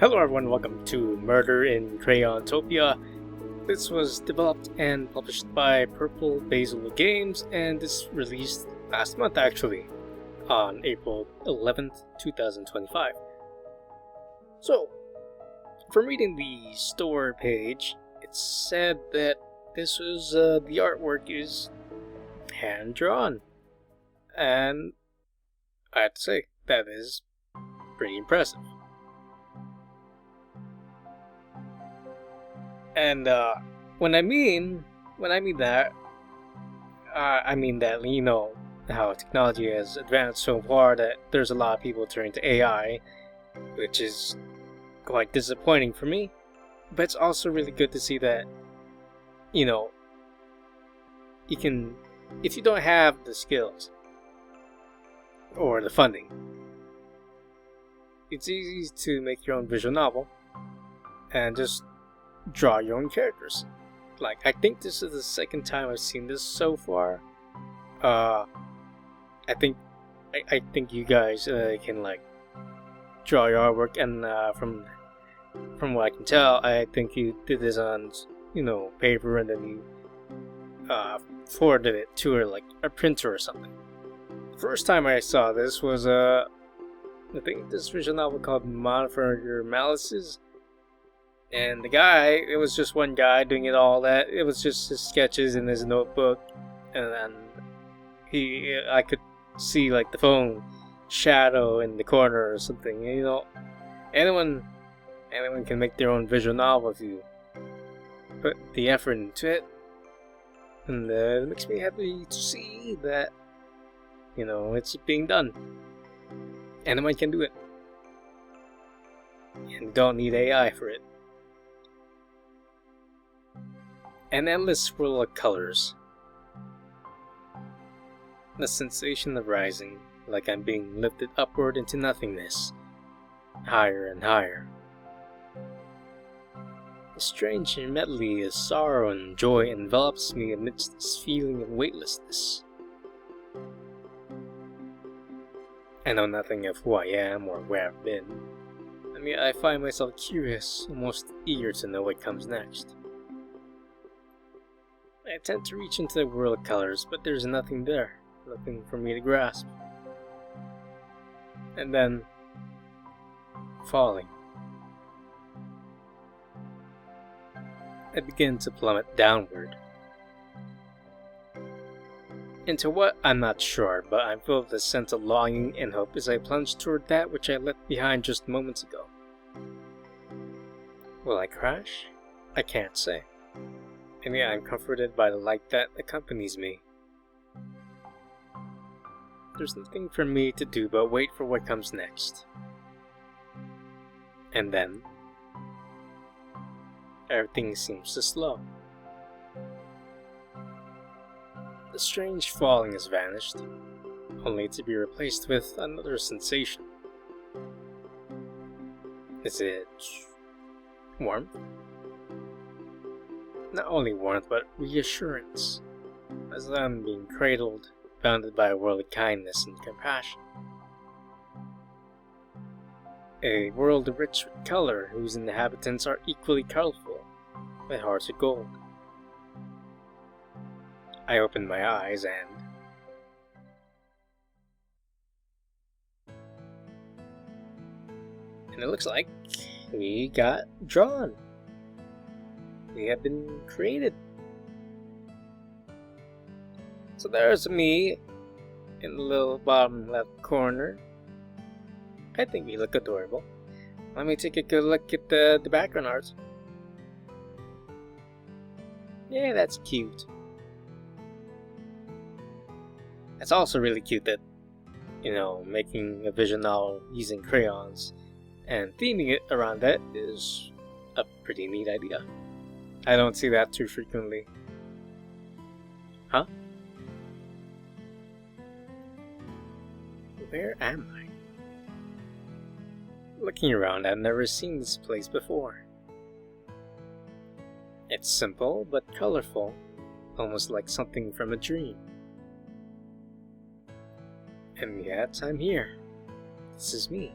Hello everyone, welcome to Murder in Crayontopia. This was developed and published by Purple Basil Games, and this released last month actually, on April 11th, 2025. So, from reading the store page, it said that this was, the artwork is hand-drawn. And I have to say, that is pretty impressive. And when I mean that, I mean that, you know, how technology has advanced so far that there's a lot of people turning to AI, which is quite disappointing for me. But it's also really good to see that, you know, you can, if you don't have the skills or the funding, it's easy to make your own visual novel and just draw your own characters. Like, I think this is the second time I've seen this so far. I think you guys can like draw your artwork, and from what I can tell, I think you did this on, you know, paper, and then you forwarded it to like a printer or something. The first time I saw this was I think this visual novel called Monitor Your Malices. And the guy, it was just one guy doing it all. That it was just his sketches in his notebook, and then I could see like the phone shadow in the corner or something. You know, anyone can make their own visual novel if you put the effort into it, and it makes me happy to see that, you know, it's being done. Anyone can do it, and you don't need AI for it. An endless swirl of colors. The sensation of rising, like I'm being lifted upward into nothingness, higher and higher. A strange medley of sorrow and joy envelops me amidst this feeling of weightlessness. I know nothing of who I am or where I've been, and yet I find myself curious, almost eager to know what comes next. I attempt to reach into the world of colors, but there's nothing there, nothing for me to grasp. And then, falling. I begin to plummet downward. Into what, I'm not sure, but I'm filled with a sense of longing and hope as I plunge toward that which I left behind just moments ago. Will I crash? I can't say. And yet I'm comforted by the light that accompanies me. There's nothing for me to do but wait for what comes next. And then, everything seems to slow. The strange falling has vanished, only to be replaced with another sensation. Is it warmth? Not only warmth, but reassurance, as though I'm being cradled, bounded by a world of kindness and compassion. A world rich with color, whose inhabitants are equally colorful, with hearts of gold. I open my eyes and it looks like we got drawn. We have been created. So there's me in the little bottom left corner. I think we look adorable. Let me take a good look at the background art. Yeah, that's cute. It's also really cute that, you know, making a visual novel using crayons and theming it around that is a pretty neat idea. I don't see that too frequently. Huh? Where am I? Looking around, I've never seen this place before. It's simple but colorful, almost like something from a dream. And yet, I'm here. This is me.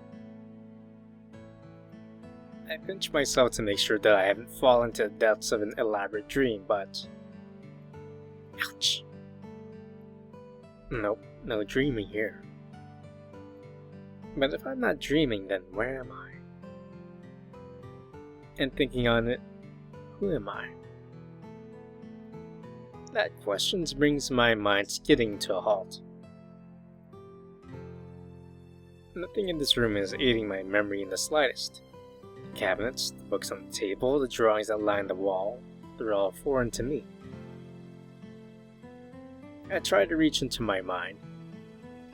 I pinch myself to make sure that I haven't fallen to the depths of an elaborate dream, but... Ouch! Nope, no dreaming here. But if I'm not dreaming, then where am I? And thinking on it, who am I? That question brings my mind skidding to a halt. Nothing in this room is aiding my memory in the slightest. The cabinets, the books on the table, the drawings that line the wall, they're all foreign to me. I try to reach into my mind,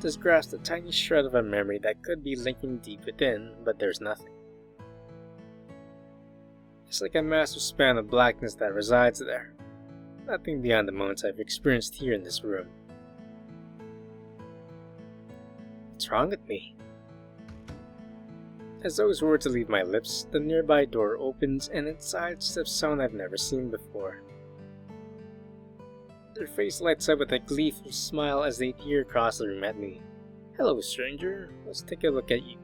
just grasp a tiny shred of a memory that could be linking deep within, but there's nothing. It's like a massive span of blackness that resides there. Nothing beyond the moments I've experienced here in this room. What's wrong with me? As those words leave my lips, the nearby door opens and inside steps someone I've never seen before. Their face lights up with a gleeful smile as they peer across the room at me. Hello, stranger. Let's take a look at you.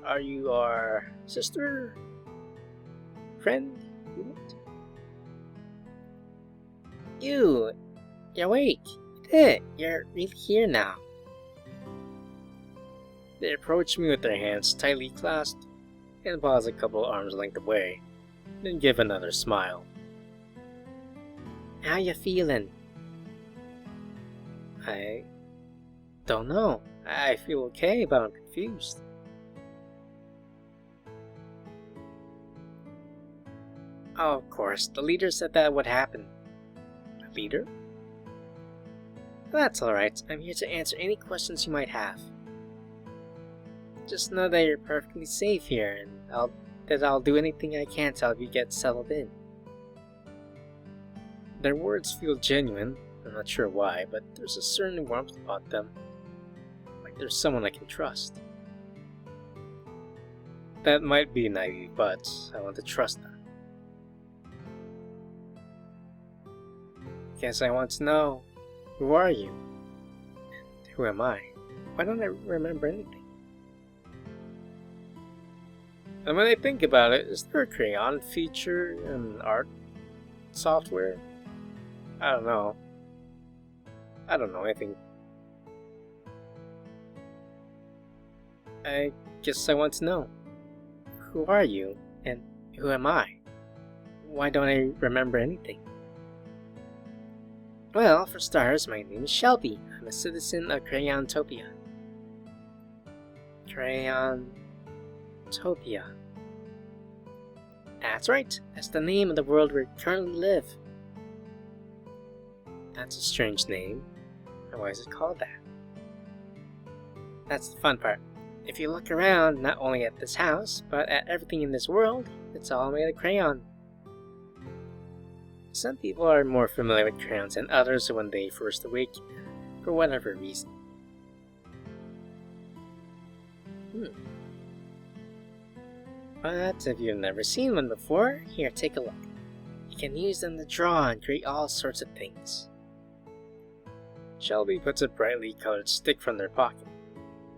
Are you our sister? Friend? You're awake. You did it. You're really here now. They approach me with their hands tightly clasped and pause a couple arms length away, then give another smile. How you feeling? I don't know. I feel okay, but I'm confused. Oh, of course, the leader said that would happen. The leader? That's alright, I'm here to answer any questions you might have. Just know that you're perfectly safe here, and I'll do anything I can to help you get settled in. Their words feel genuine. I'm not sure why, but there's a certain warmth about them. Like there's someone I can trust. That might be naive, but I want to trust them. Guess I want to know, who are you? And who am I? Why don't I remember anything? And when I think about it, is there a crayon feature in art software? I don't know. I don't know anything. I guess I want to know. Who are you? And who am I? Why don't I remember anything? Well, for starters, my name is Shelby. I'm a citizen of Crayontopia. Crayontopia. That's right. That's the name of the world we currently live. That's a strange name. And why is it called that? That's the fun part. If you look around, not only at this house, but at everything in this world, it's all made of crayon. Some people are more familiar with crayons than others when they first awaken, for whatever reason. But if you've never seen one before, here, take a look. You can use them to draw and create all sorts of things. Shelby puts a brightly colored stick from their pocket.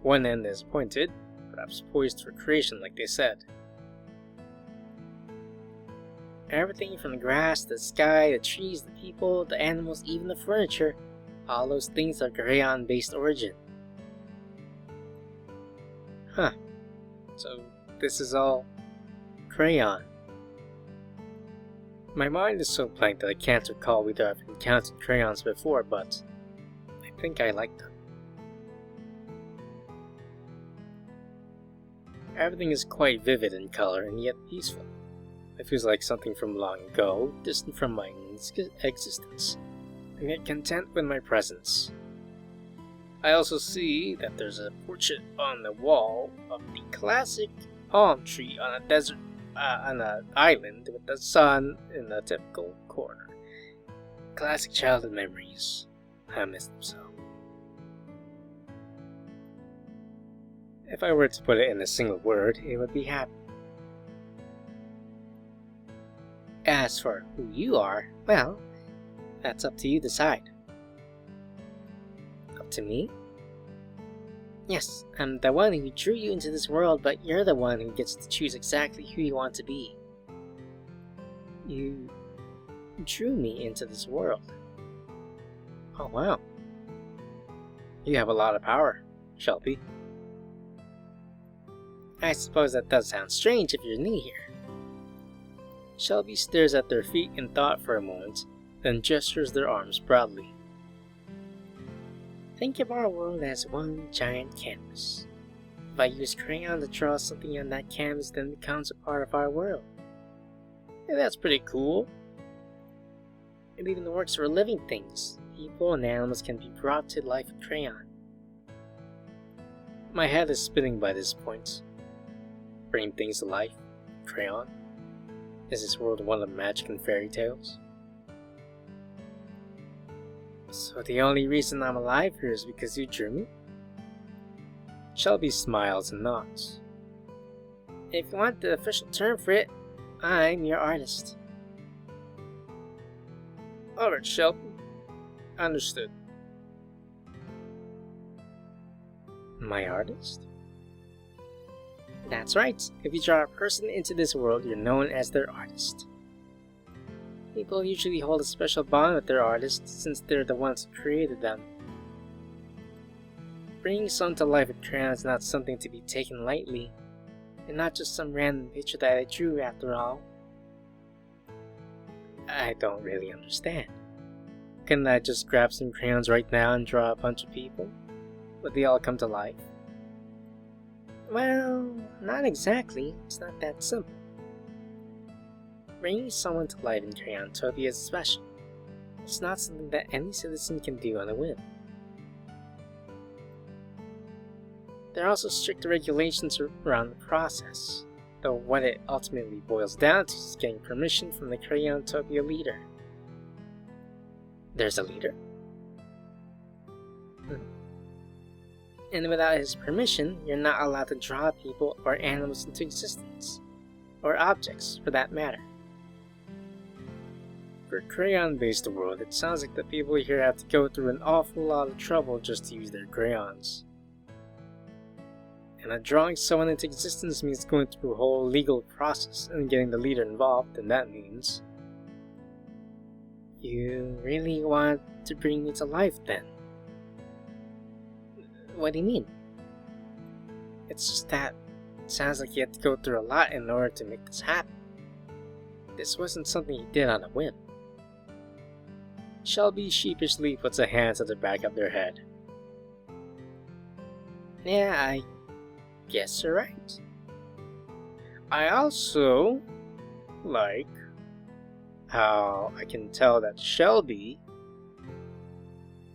One end is pointed, perhaps poised for creation like they said. Everything from the grass, the sky, the trees, the people, the animals, even the furniture, all those things are crayon-based origin. Huh. So this is all crayon. My mind is so blank that I can't recall whether I've encountered crayons before, but I think I like them. Everything is quite vivid in color and yet peaceful. It feels like something from long ago, distant from my existence, and yet content with my presence. I also see that there's a portrait on the wall of the classic palm tree on a desert, on an island with the sun in a typical corner. Classic childhood memories. I miss them so. If I were to put it in a single word, it would be happy. As for who you are, well, that's up to you to decide. Up to me? Yes, I'm the one who drew you into this world, but you're the one who gets to choose exactly who you want to be. You drew me into this world. Oh wow. You have a lot of power, Shelby. I suppose that does sound strange if you're new here. Shelby stares at their feet in thought for a moment, then gestures their arms proudly. Think of our world as one giant canvas. If I use crayon to draw something on that canvas, then it becomes a part of our world. Hey, that's pretty cool. It even works for living things. People and animals can be brought to life with crayon. My head is spinning by this point. Bring things to life, crayon. Is this world one of magic and fairy tales? So the only reason I'm alive here is because you drew me? Shelby smiles and nods. If you want the official term for it, I'm your artist. Alright, Shelby. Understood. My artist? That's right. If you draw a person into this world, you're known as their artist. People usually hold a special bond with their artists since they're the ones who created them. Bringing someone to life with crayon is not something to be taken lightly, and not just some random picture that I drew after all. I don't really understand. Couldn't I just grab some crayons right now and draw a bunch of people? Would they all come to life? Well, not exactly. It's not that simple. Bringing someone to life in Crayontopia is special. It's not something that any citizen can do on a whim. There are also strict regulations around the process, though what it ultimately boils down to is getting permission from the Crayontopia leader. There's a leader? And without his permission, you're not allowed to draw people or animals into existence, or objects for that matter. For a crayon-based world, it sounds like the people here have to go through an awful lot of trouble just to use their crayons. And drawing someone into existence means going through a whole legal process and getting the leader involved, and that means... You really want to bring me to life then? What do you mean? It's just that it sounds like you had to go through a lot in order to make this happen. This wasn't something you did on a whim. Shelby sheepishly puts a hand to the back of their head. Yeah, I guess you're right. I also like how I can tell that Shelby,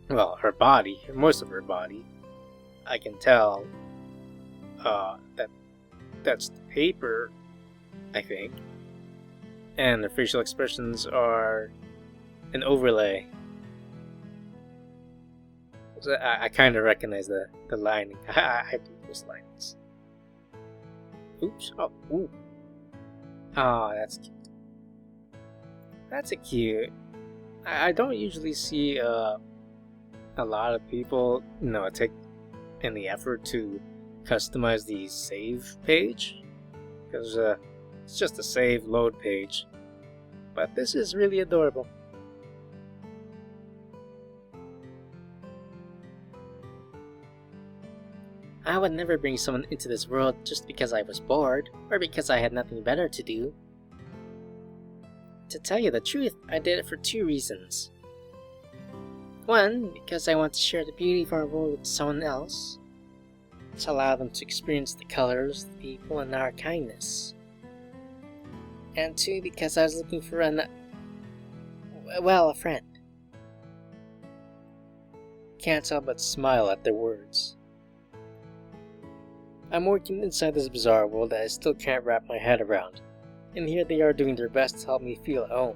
well, her body, most of her body, I can tell that that's the paper, I think, and the facial expressions are an overlay. So I kind of recognize the lining. I do those lines. Oops. Oh, ooh. Oh, that's cute. That's a cute. I don't usually see a lot of people, take any effort to customize the save page, because it's just a save load page. But this is really adorable. I would never bring someone into this world just because I was bored, or because I had nothing better to do. To tell you the truth, I did it for 2 reasons. 1, because I want to share the beauty of our world with someone else, to allow them to experience the colors, the people, and our kindness. And 2, because I was looking for a friend. Can't help but smile at their words. I'm working inside this bizarre world that I still can't wrap my head around, and here they are doing their best to help me feel at home.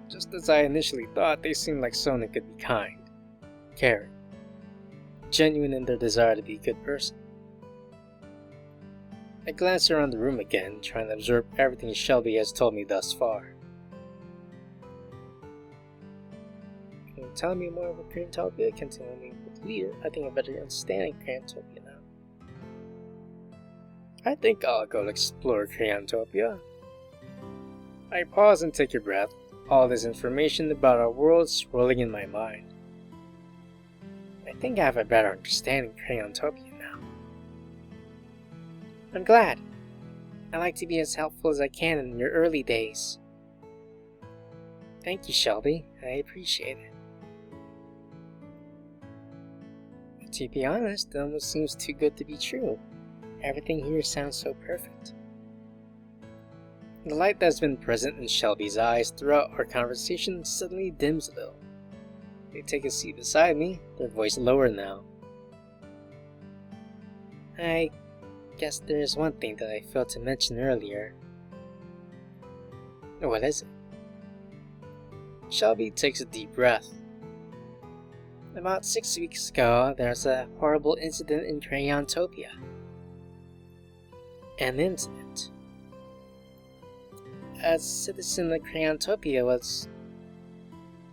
Just as I initially thought, they seemed like someone who could be kind, caring, genuine in their desire to be a good person. I glance around the room again, trying to absorb everything Shelby has told me thus far. telling me more about Crayontopia, continuing with the leader, I think I better understand Crayontopia now. I think I'll go explore Crayontopia. I pause and take a breath, all this information about our world swirling in my mind. I think I have a better understanding of Crayontopia now. I'm glad. I like to be as helpful as I can in your early days. Thank you, Shelby. I appreciate it. To be honest, it almost seems too good to be true. Everything here sounds so perfect. The light that's been present in Shelby's eyes throughout our conversation suddenly dims a little. They take a seat beside me, their voice lower now. I guess there's one thing that I failed to mention earlier. What is it? Shelby takes a deep breath. About 6 weeks ago, there was a horrible incident in Crayontopia. An incident. A citizen of Crayontopia was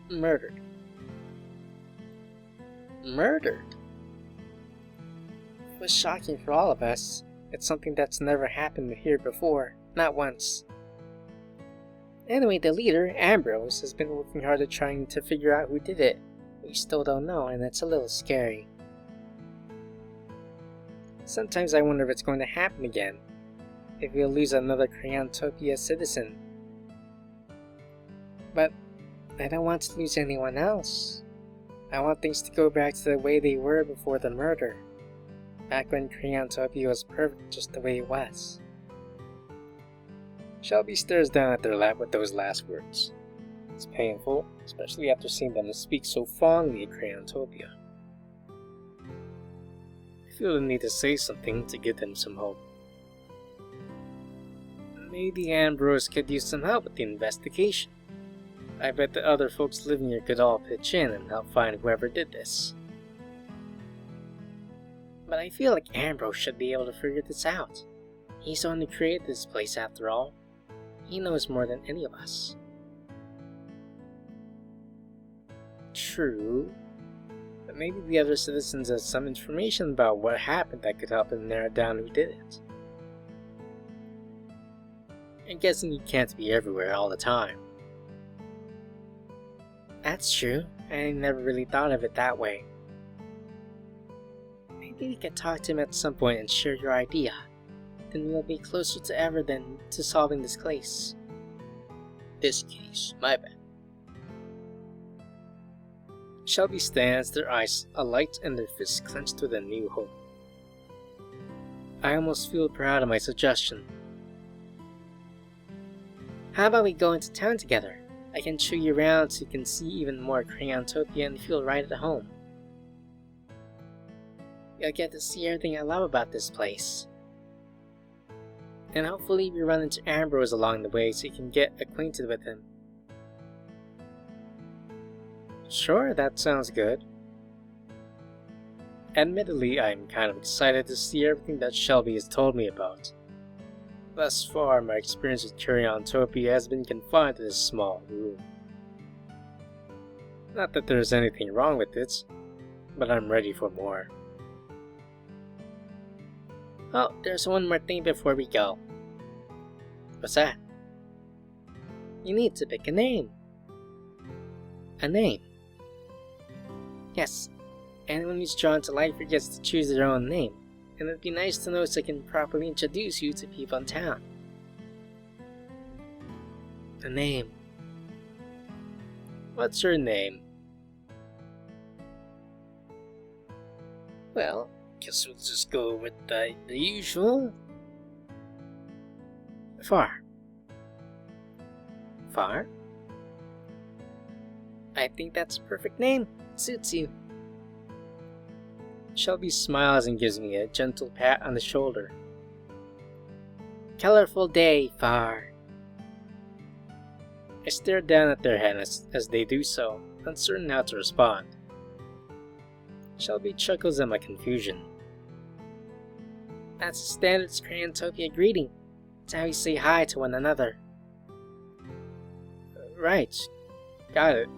murdered. Murdered? It was shocking for all of us. It's something that's never happened here before, not once. Anyway, the leader, Ambrose, has been working hard at trying to figure out who did it. We still don't know, and it's a little scary. Sometimes I wonder if it's going to happen again. If we'll lose another Crayontopia citizen. But I don't want to lose anyone else. I want things to go back to the way they were before the murder. Back when Crayontopia was perfect just the way it was. Shelby stares down at their lap with those last words. It's painful, especially after seeing them speak so fondly of Crayontopia. I feel the need to say something to give them some hope. Maybe Ambrose could use some help with the investigation. I bet the other folks living here could all pitch in and help find whoever did this. But I feel like Ambrose should be able to figure this out. He's the one who created this place after all. He knows more than any of us. True, but maybe the other citizens have some information about what happened that could help them narrow down who did it. I'm guessing you can't be everywhere all the time. That's true. I never really thought of it that way. Maybe we could talk to him at some point and share your idea. Then we'll be closer to ever than to solving this case. This case, my bad. Shelby stands, their eyes alight and their fists clenched with a new hope. I almost feel proud of my suggestion. How about we go into town together? I can show you around so you can see even more Crayontopia and feel right at home. You'll get to see everything I love about this place. And hopefully we run into Ambrose along the way so you can get acquainted with him. Sure, that sounds good. Admittedly, I'm kind of excited to see everything that Shelby has told me about. Thus far, my experience with Crayontopia has been confined to this small room. Not that there's anything wrong with it, but I'm ready for more. Oh, there's one more thing before we go. What's that? You need to pick a name. A name? Yes, anyone who's drawn to life gets to choose their own name. And it'd be nice to know so I can properly introduce you to people in town. A name. What's your name? Well, guess we'll just go with the usual. Far. Far? I think that's a perfect name. It suits you. Shelby smiles and gives me a gentle pat on the shoulder. Colorful day, Far. I stare down at their hands as they do so, uncertain how to respond. Shelby chuckles at my confusion. That's a standard Crayontopia greeting. It's how we say hi to one another. Right. Got it.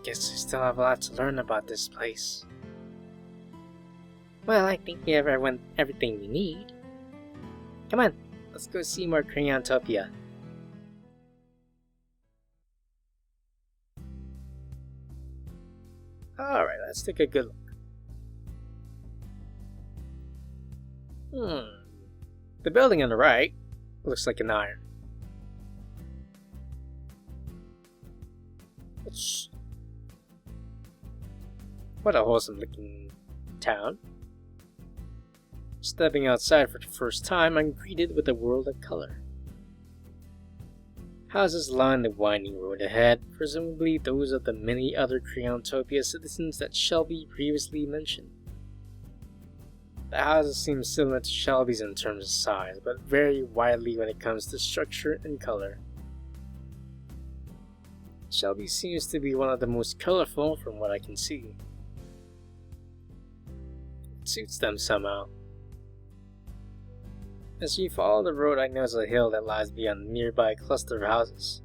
Guess we still have a lot to learn about this place. Well, I think we have everything we need. Come on, let's go see more Crayontopia. Alright, let's take a good look. The building on the right looks like an iron. What a wholesome looking town. Stepping outside for the first time, I'm greeted with a world of color. Houses line the winding road ahead, presumably those of the many other Crayontopia citizens that Shelby previously mentioned. The houses seem similar to Shelby's in terms of size, but vary widely when it comes to structure and color. Shelby seems to be one of the most colorful from what I can see. It suits them somehow. As we follow the road, I notice a hill that lies beyond a nearby cluster of houses.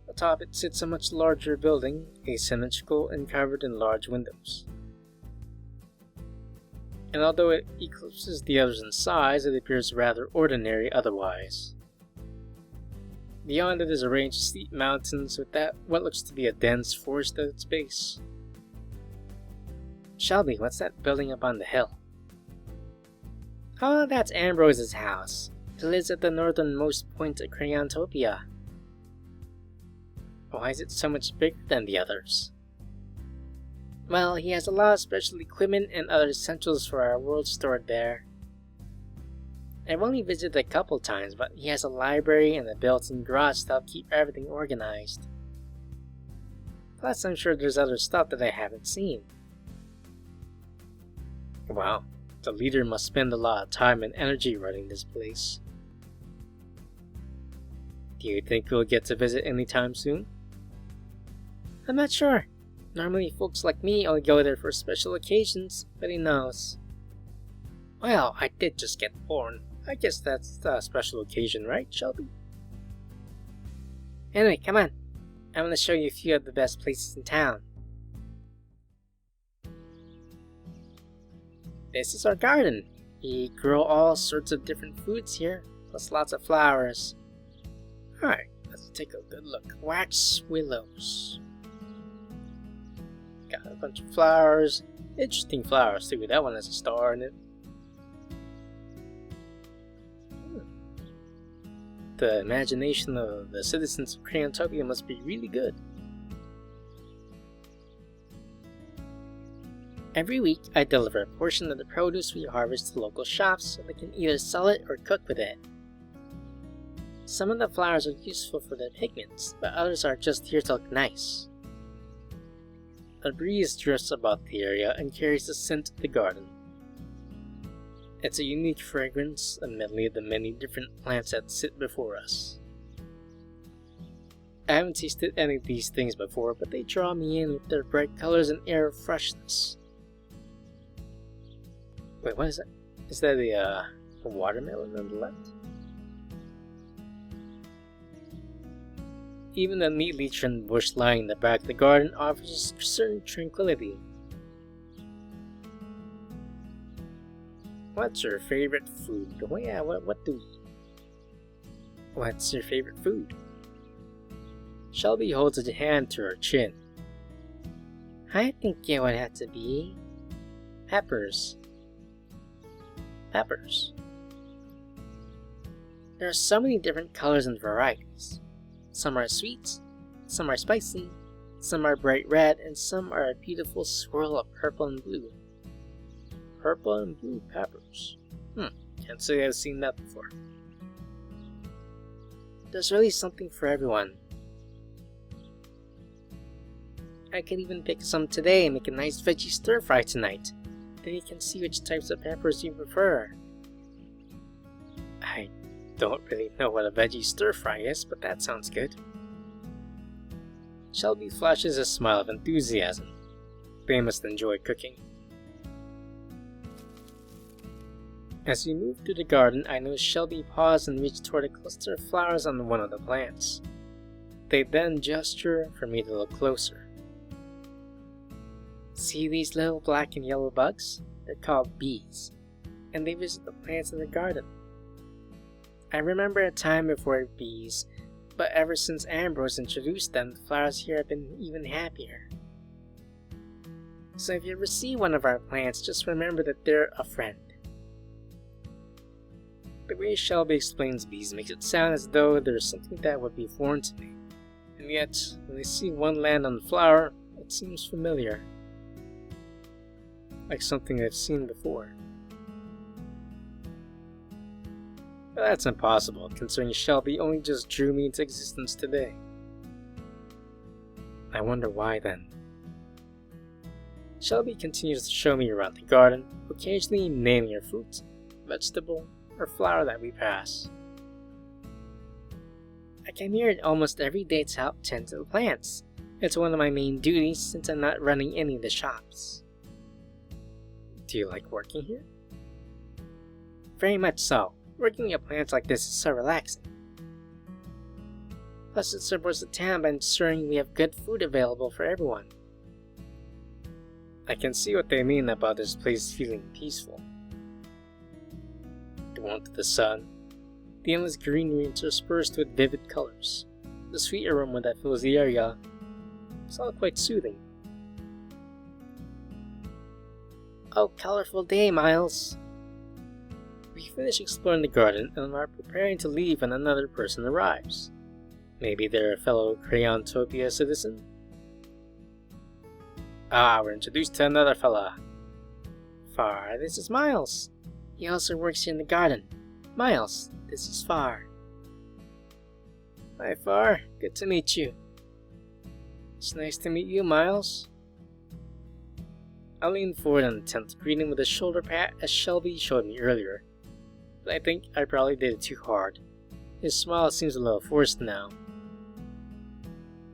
Atop it sits a much larger building, asymmetrical and covered in large windows. And although it eclipses the others in size, it appears rather ordinary otherwise. Beyond it is a range of steep mountains with what looks to be a dense forest at its base. Shelby, what's that building up on the hill? Oh, that's Ambrose's house. He lives at the northernmost point of Crayontopia. Why is it so much bigger than the others? Well, he has a lot of special equipment and other essentials for our world stored there. I've only visited a couple times, but he has a library and a built-in garage to help keep everything organized. Plus, I'm sure there's other stuff that I haven't seen. Wow, the leader must spend a lot of time and energy running this place. Do you think we'll get to visit anytime soon? I'm not sure. Normally folks like me only go there for special occasions, but who knows? Well, I did just get born. I guess that's a special occasion, right, Shelby? Anyway, come on. I'm gonna show you a few of the best places in town. This is our garden. We grow all sorts of different foods here, plus lots of flowers. Alright, let's take a good look. Wax willows. Got a bunch of flowers. Interesting flowers too. That one has a star in it. The imagination of the citizens of Crayontopia must be really good. Every week, I deliver a portion of the produce we harvest to local shops so they can either sell it or cook with it. Some of the flowers are useful for their pigments, but others are just here to look nice. A breeze drifts about the area and carries the scent of the garden. It's a unique fragrance, a medley of the many different plants that sit before us. I haven't tasted any of these things before, but they draw me in with their bright colors and air of freshness. Wait, what is that? Is that a watermelon on the left? Even the neatly trimmed bush lying in the back of the garden offers a certain tranquility. What's your favorite food? Oh yeah, what do we eat? What's your favorite food? Shelby holds a hand to her chin. I think it would have to be peppers. Peppers. There are so many different colors and varieties. Some are sweet, some are spicy, some are bright red, and some are a beautiful swirl of purple and blue. Purple and blue peppers. Can't say I've seen that before. There's really something for everyone. I could even pick some today and make a nice veggie stir fry tonight. Then you can see which types of peppers you prefer. I don't really know what a veggie stir fry is, but that sounds good. Shelby flashes a smile of enthusiasm. They must enjoy cooking. As we move through the garden, I notice Shelby pause and reach toward a cluster of flowers on one of the plants. They then gesture for me to look closer. See these little black and yellow bugs? They're called bees, and they visit the plants in the garden. I remember a time before bees, but ever since Ambrose introduced them, the flowers here have been even happier. So if you ever see one of our plants, just remember that they're a friend. The way Shelby explains bees makes it sound as though there's something that would be foreign to me, and yet, when I see one land on the flower, it seems familiar. Like something I've seen before. But that's impossible, considering Shelby only just drew me into existence today. I wonder why then. Shelby continues to show me around the garden, occasionally naming a fruit, vegetable, or flower that we pass. I come here almost every day to help tend to the plants. It's one of my main duties since I'm not running any of the shops. Do you like working here? Very much so. Working at plants like this is so relaxing. Plus it supports the town by ensuring we have good food available for everyone. I can see what they mean about this place feeling peaceful. The warmth of the sun, the endless greenery interspersed with vivid colors, the sweet aroma that fills the area, it's all quite soothing. Oh, colorful day, Miles! We finish exploring the garden and are preparing to leave when another person arrives. Maybe they're a fellow Crayontopia citizen? Ah, we're introduced to another fella. Far, this is Miles. He also works here in the garden. Miles, this is Far. Hi, Far. Good to meet you. It's nice to meet you, Miles. I leaned forward and attempted to greet him with a shoulder pat as Shelby showed me earlier, but I think I probably did it too hard. His smile seems a little forced now.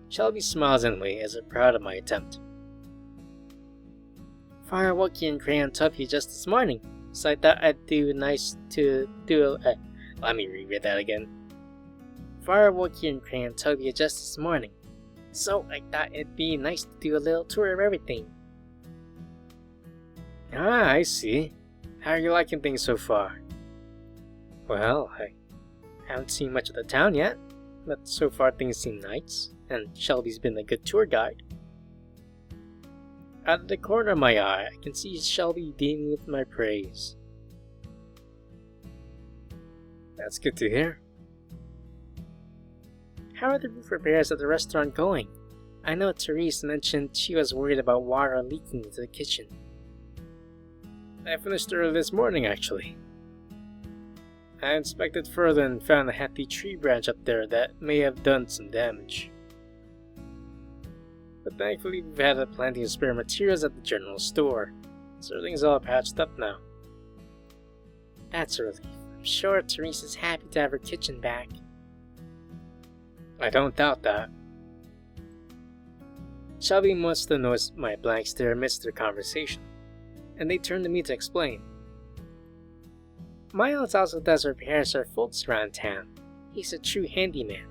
Shelby smiles anyway as if proud of my attempt. Far woke here in Crayontopia just this morning, so I thought I'd do nice to do a... let me reread that again. Far woke here in Crayontopia just this morning, so I thought it'd be nice to do a little tour of everything. Ah, I see. How are you liking things so far? Well, I haven't seen much of the town yet, but so far things seem nice, and Shelby's been a good tour guide. Out of the corner of my eye, I can see Shelby beaming with my praise. That's good to hear. How are the roof repairs at the restaurant going? I know Therese mentioned she was worried about water leaking into the kitchen. I finished early this morning, actually. I inspected further and found a hefty tree branch up there that may have done some damage. But thankfully we've had plenty of spare materials at the general store, so everything's all patched up now. That's a relief. I'm sure Therese is happy to have her kitchen back. I don't doubt that. Shelby must have noticed my blank stare amidst their conversation, and they turned to me to explain. Miles also does repairs or faults around town. He's a true handyman.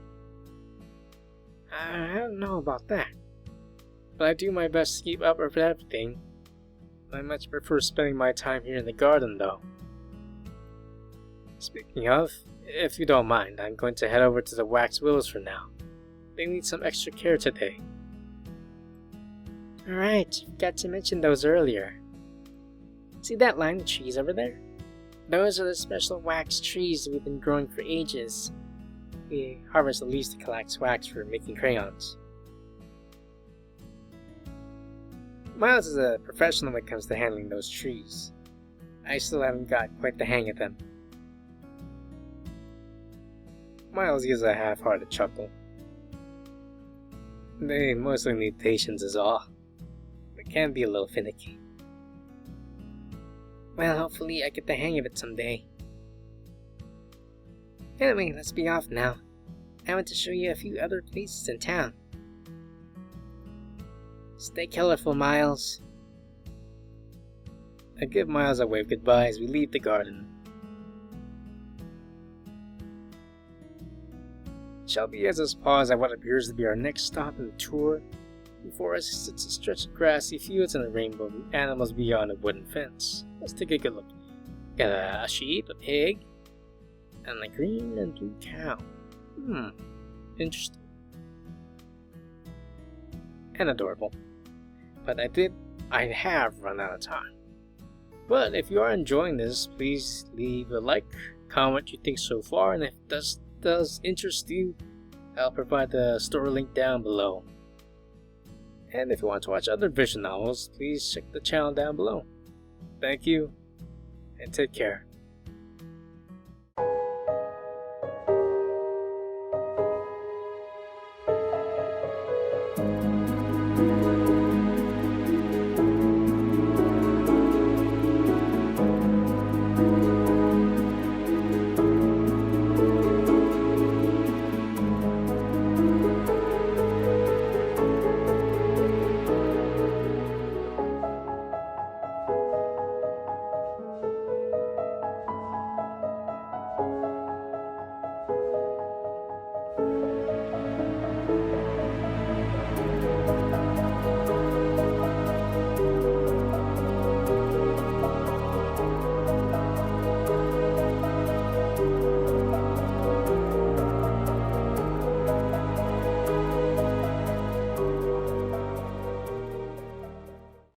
I don't know about that, but I do my best to keep up with everything. I much prefer spending my time here in the garden, though. Speaking of, if you don't mind, I'm going to head over to the wax willows for now. They need some extra care today. Alright, forgot to mention those earlier. See that line of trees over there? Those are the special wax trees we've been growing for ages. We harvest the leaves to collect wax for making crayons. Miles is a professional when it comes to handling those trees. I still haven't got quite the hang of them. Miles gives a half-hearted chuckle. They mostly need patience is all. They can be a little finicky. Well, hopefully I get the hang of it someday. Anyway, let's be off now. I want to show you a few other places in town. Stay colorful, Miles. I give Miles a wave goodbye as we leave the garden. Shelby has us pause at what appears to be our next stop in the tour, The forest sits a stretch of grassy fields and a rainbow of animals beyond a wooden fence. Let's take a good look. Got a sheep, a pig, and a green and blue cow. Interesting. And adorable. But I have run out of time. But if you are enjoying this, please leave a like, comment what you think so far, and if this does interest you, I'll provide the story link down below. And if you want to watch other visual novels, please check the channel down below. Thank you, and take care.